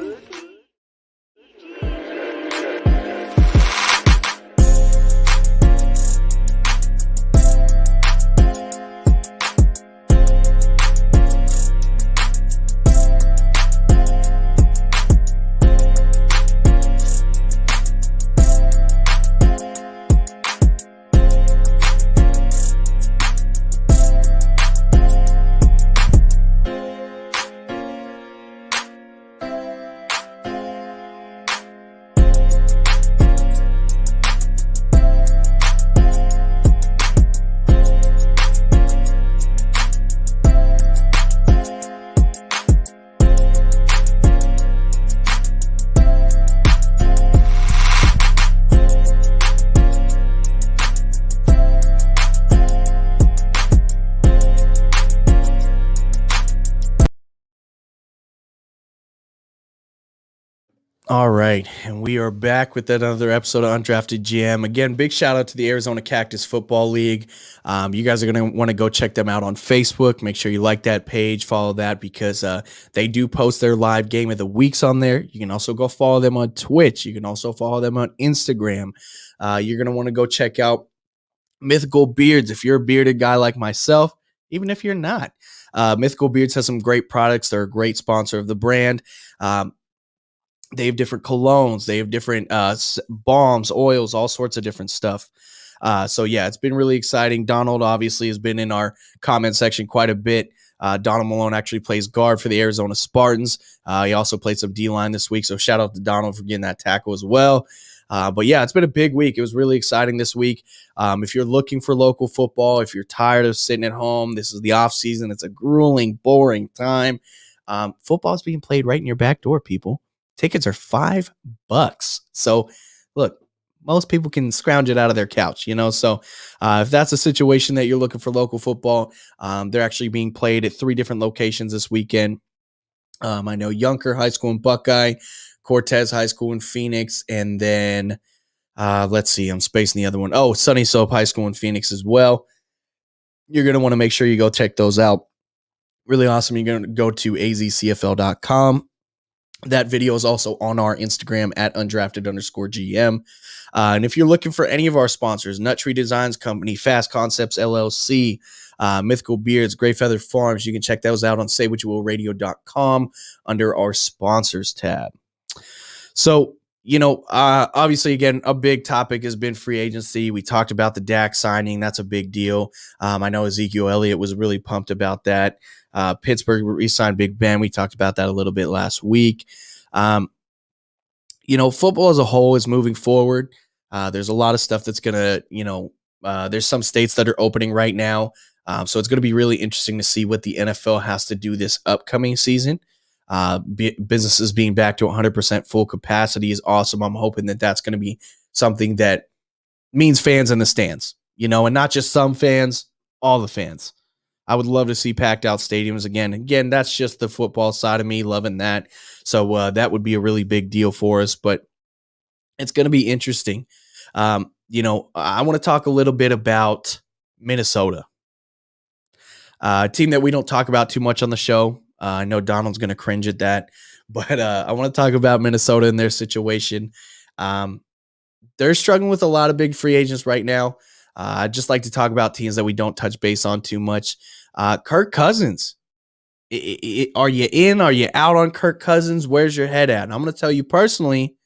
All right, and we are back with another episode of Undrafted GM. Again, big shout out to the Arizona Cactus Football League. You guys are going to want to go check them out on Facebook. Make sure you like that page, follow that, because they do post their live game of the weeks on there. You can also go follow them on Twitch. You can also follow them on Instagram. You're going to want to go check out Mythical Beards if you're a bearded guy like myself, even if you're not. Mythical Beards has some great products. They're a great sponsor of the brand. They have different colognes. They have different balms, oils, all sorts of different stuff. So, yeah, it's been really exciting. Donald obviously has been in our comment section quite a bit. Donald Malone actually plays guard for the Arizona Spartans. He also played some D-line this week, so shout out to Donald for getting that tackle as well. But, yeah, it's been a big week. It was really exciting this week. If you're looking for local football, if you're tired of sitting at home, this is the off season. It's a grueling, boring time. Football is being played right in your back door, people. Tickets are $5. So, look, most people can scrounge it out of their couch, So, if that's a situation that you're looking for local football, they're actually being played at 3 different locations this weekend. I know Yunker High School in Buckeye, Cortez High School in Phoenix, and then, let's see, I'm spacing the other one. Oh, Sunny Soap High School in Phoenix as well. You're going to want to make sure you go check those out. Really awesome. You're going to go to azcfl.com. That video is also on our Instagram at undrafted_GM. And if you're looking for any of our sponsors, Nut Tree Designs Company, Fast Concepts LLC, Mythical Beards, Gray Feather Farms, you can check those out on saywhatyowillradio.com under our sponsors tab. So, obviously, again, a big topic has been free agency. We talked about the Dak signing. That's a big deal. I know Ezekiel Elliott was really pumped about that. Pittsburgh re-signed Big Ben. We talked about that a little bit last week. Football as a whole is moving forward. There's a lot of stuff that's going to, there's some states that are opening right now. So it's going to be really interesting to see what the NFL has to do this upcoming season. Businesses being back to 100% full capacity is awesome. I'm hoping that that's going to be something that means fans in the stands, and not just some fans, all the fans. I would love to see packed out stadiums again. Again, that's just the football side of me loving that. So that would be a really big deal for us, but it's going to be interesting. I want to talk a little bit about Minnesota, a team that we don't talk about too much on the show. I know Donald's going to cringe at that, but I want to talk about Minnesota and their situation. They're struggling with a lot of big free agents right now. I'd just like to talk about teams that we don't touch base on too much. Kirk Cousins. Are you in? Are you out on Kirk Cousins? Where's your head at? And I'm going to tell you personally,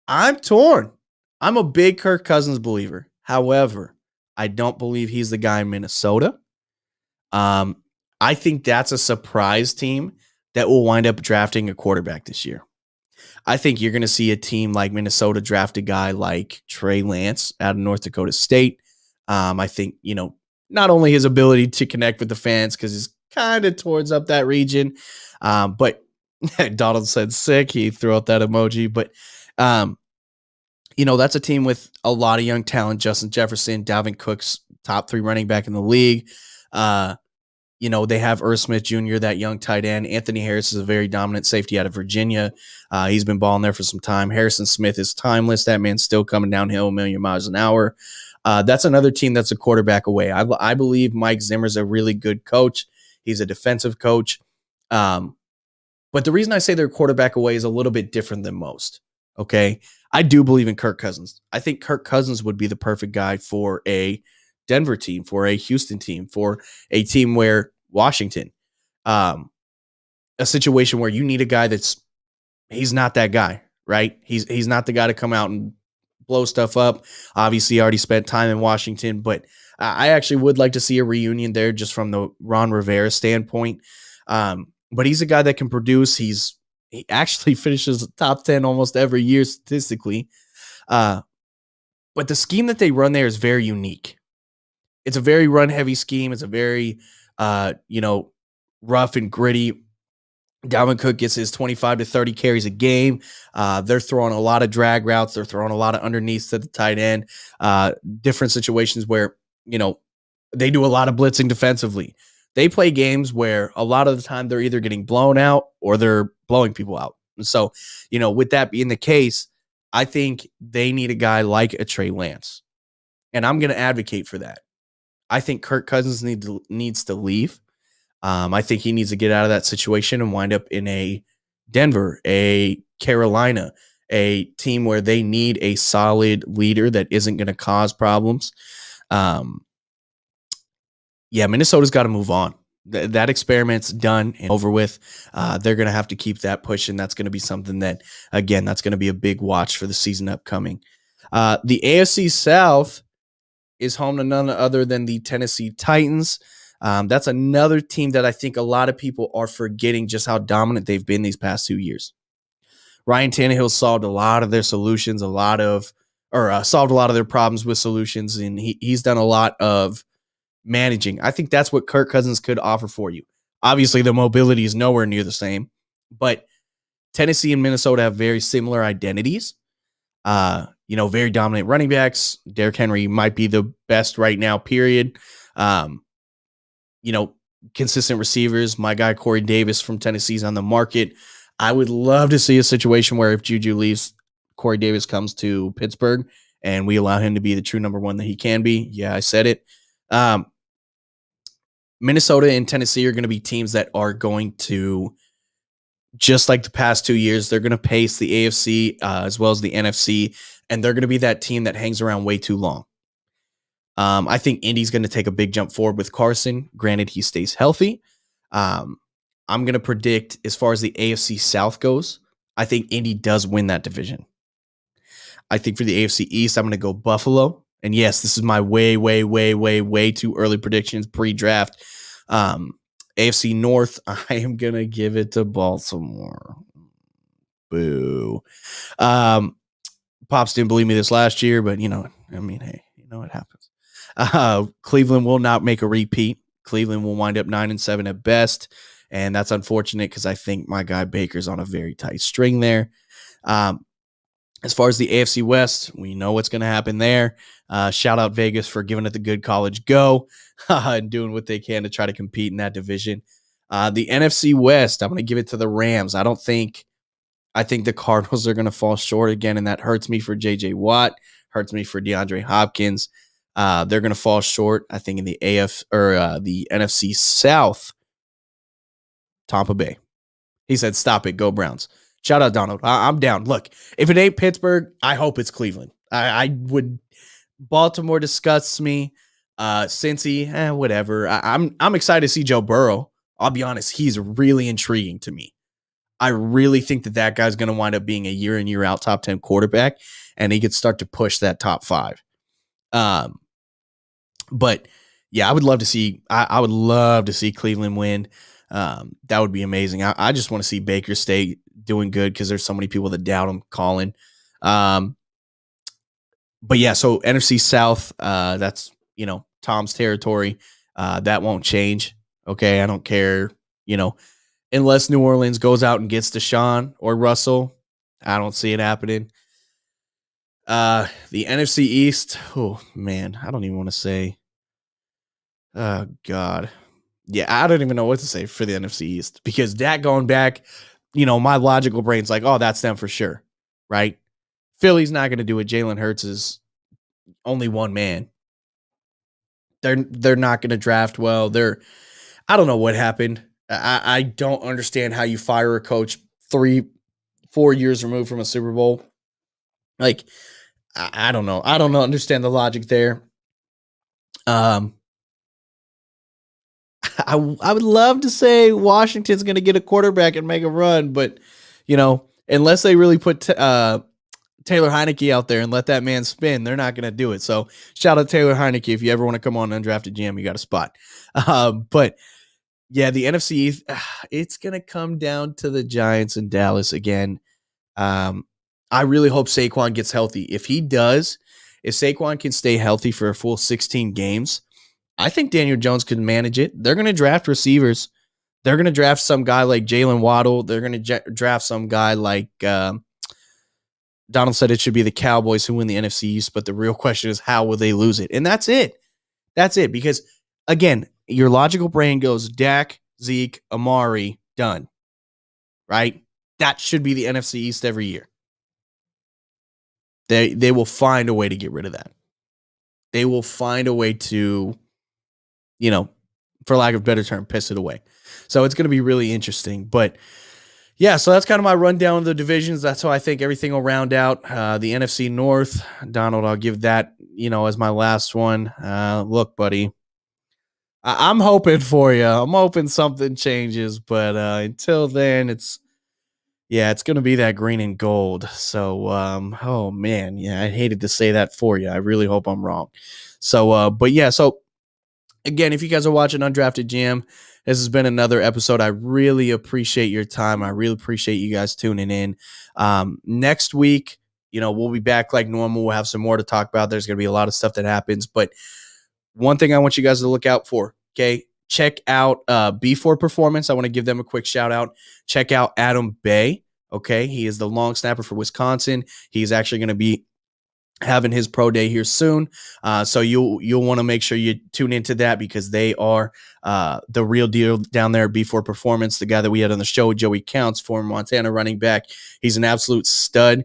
I'm torn. I'm a big Kirk Cousins believer. However, I don't believe he's the guy in Minnesota. I think that's a surprise team that will wind up drafting a quarterback this year. I think you're going to see a team like Minnesota draft a guy like Trey Lance out of North Dakota State. I think, not only his ability to connect with the fans because he's kind of towards up that region, but Donald said sick. He threw out that emoji. But, that's a team with a lot of young talent. Justin Jefferson, Dalvin Cook's top 3 running back in the league. They have Irv Smith Jr., that young tight end. Anthony Harris is a very dominant safety out of Virginia. He's been balling there for some time. Harrison Smith is timeless. That man's still coming downhill a million miles an hour. That's another team that's a quarterback away. I believe Mike Zimmer's a really good coach. He's a defensive coach. But the reason I say they're quarterback away is a little bit different than most. Okay. I do believe in Kirk Cousins. I think Kirk Cousins would be the perfect guy for a Denver team, for a Houston team, for a team where Washington, a situation where you need a guy he's not that guy, right? He's not the guy to come out and blow stuff up. Obviously, he already spent time in Washington, but I actually would like to see a reunion there just from the Ron Rivera standpoint. But he's a guy that can produce. He actually finishes top 10 almost every year statistically. But the scheme that they run there is very unique. It's a very run-heavy scheme. It's a very, rough and gritty. Dalvin Cook gets his 25 to 30 carries a game. They're throwing a lot of drag routes. They're throwing a lot of underneaths to the tight end. Different situations where, they do a lot of blitzing defensively. They play games where a lot of the time they're either getting blown out or they're blowing people out. And so, with that being the case, I think they need a guy like a Trey Lance. And I'm going to advocate for that. I think Kirk Cousins needs to leave. I think he needs to get out of that situation and wind up in a Denver, a Carolina, a team where they need a solid leader that isn't going to cause problems. Minnesota's got to move on. That experiment's done and over with. They're going to have to keep that pushing. That's going to be something that, again, that's going to be a big watch for the season upcoming. The AFC South is home to none other than the Tennessee Titans. That's another team that I think a lot of people are forgetting just how dominant they've been these past 2 years. Ryan Tannehill solved a lot of their solutions, solved a lot of their problems with solutions, and he's done a lot of managing. I think that's what Kirk Cousins could offer for you. Obviously, the mobility is nowhere near the same, but Tennessee and Minnesota have very similar identities. Very dominant running backs. Derrick Henry might be the best right now, period. Consistent receivers. My guy, Corey Davis from Tennessee's on the market. I would love to see a situation where if Juju leaves, Corey Davis comes to Pittsburgh and we allow him to be the true number one that he can be. Yeah, I said it. Minnesota and Tennessee are going to be teams that are going to, just like the past 2 years, they're going to pace the AFC as well as the NFC, and they're going to be that team that hangs around way too long. I think Indy's going to take a big jump forward with Carson. Granted, he stays healthy. I'm going to predict, as far as the AFC South goes, I think Indy does win that division. I think for the AFC East, I'm going to go Buffalo. And yes, this is my way too early predictions pre-draft. AFC North, I am going to give it to Baltimore. Boo. Pops didn't believe me this last year, but hey, it happens. Cleveland will not make a repeat. Cleveland will wind up 9-7 at best. And that's unfortunate because I think my guy Baker's on a very tight string there. As far as the AFC West, we know what's going to happen there. Shout out Vegas for giving it the good college go and doing what they can to try to compete in that division. The NFC West, I'm going to give it to the Rams. I think the Cardinals are going to fall short again, and that hurts me for J.J. Watt, hurts me for DeAndre Hopkins. They're going to fall short, I think, in the the NFC South. Tampa Bay. He said, "Stop it, go Browns." Shout out Donald. I'm down. Look, if it ain't Pittsburgh, I hope it's Cleveland. I would. Baltimore disgusts me. Cincy, whatever. I'm excited to see Joe Burrow. I'll be honest, he's really intriguing to me. I really think that guy's going to wind up being a year in, year out top 10 quarterback, and he could start to push that top 5. But yeah, I would love to see. I would love to see Cleveland win. That would be amazing. I just want to see Baker stay doing good because there's so many people that doubt him calling. But yeah, so NFC South, that's Tom's territory. That won't change. Okay, I don't care. Unless New Orleans goes out and gets Deshaun or Russell, I don't see it happening. The NFC East, oh man, I don't even want to say. Oh God, yeah, I don't even know what to say for the NFC East because that going back, my logical brain's like, oh, that's them for sure, right? Philly's not going to do it. Jalen Hurts is only one man. They're not going to draft well. I don't know what happened. I don't understand how you fire a coach 3-4 years removed from a Super Bowl. Like, I don't know. I don't understand the logic there. I would love to say Washington's going to get a quarterback and make a run, but unless they really put Taylor Heineke out there and let that man spin, they're not going to do it. So shout out Taylor Heineke. If you ever want to come on Undrafted GM, you got a spot. But yeah, the NFC East, it's going to come down to the Giants and Dallas again. I really hope Saquon gets healthy. If he does, if Saquon can stay healthy for a full 16 games, I think Daniel Jones could manage it. They're going to draft receivers. They're going to draft some guy like Jalen Waddle. They're going to draft some guy like Donald said it should be the Cowboys who win the NFC East, but the real question is how will they lose it? And that's it. That's it. Because, again, your logical brain goes Dak, Zeke, Amari, done. Right? That should be the NFC East every year. They will find a way to get rid of that. They will find a way to, for lack of a better term, piss it away. So it's going to be really interesting. But yeah, so that's kind of my rundown of the divisions. That's how I think everything will round out. The NFC North, Donald, I'll give that, as my last one. Look, buddy, I'm hoping for you. I'm hoping something changes. But until then, it's going to be that green and gold. So, oh man, yeah, I hated to say that for you. I really hope I'm wrong. So, but yeah, so again, if you guys are watching Undrafted GM, this has been another episode. I really appreciate your time. I really appreciate you guys tuning in. Next week, we'll be back like normal. We'll have some more to talk about. There's going to be a lot of stuff that happens, but one thing I want you guys to look out for, okay? Check out B4 Performance. I want to give them a quick shout out. Check out Adam Bay. Okay, he is the long snapper for Wisconsin. He's actually going to be having his pro day here soon. So you'll want to make sure you tune into that because they are the real deal down there at B4 Performance. The guy that we had on the show, Joey Counts, former Montana running back. He's an absolute stud.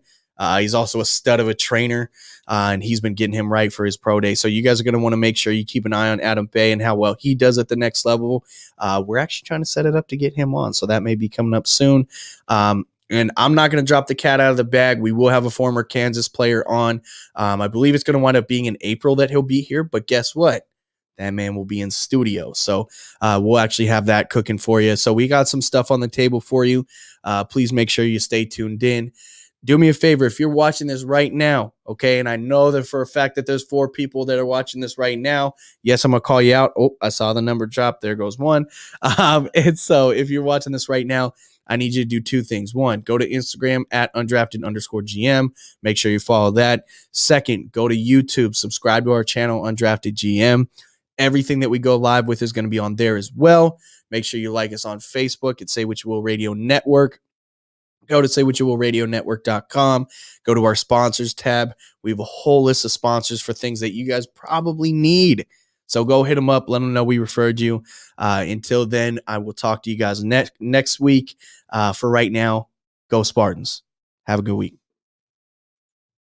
He's also a stud of a trainer, and he's been getting him right for his pro day. So you guys are going to want to make sure you keep an eye on Adam Bay and how well he does at the next level. We're actually trying to set it up to get him on, so that may be coming up soon. And I'm not going to drop the cat out of the bag. We will have a former Kansas player on. I believe it's going to wind up being in April that he'll be here. But guess what? that man will be in studio. So we'll actually have that cooking for you. So we got some stuff on the table for you. Please make sure you stay tuned in. Do me a favor, if you're watching this right now, okay, and I know that for a fact that there's 4 people that are watching this right now. Yes, I'm going to call you out. Oh, I saw the number drop. There goes 1. And so if you're watching this right now, I need you to do 2 things. 1, go to Instagram at undrafted_GM. Make sure you follow that. 2nd, go to YouTube, subscribe to our channel, Undrafted GM. Everything that we go live with is going to be on there as well. Make sure you like us on Facebook at Say What You Will Radio Network. Go to saywhatyouvillradionetwork.com. Go to our sponsors tab. We have a whole list of sponsors for things that you guys probably need. So go hit them up. Let them know we referred you. Until then, I will talk to you guys next week. For right now, go Spartans. Have a good week.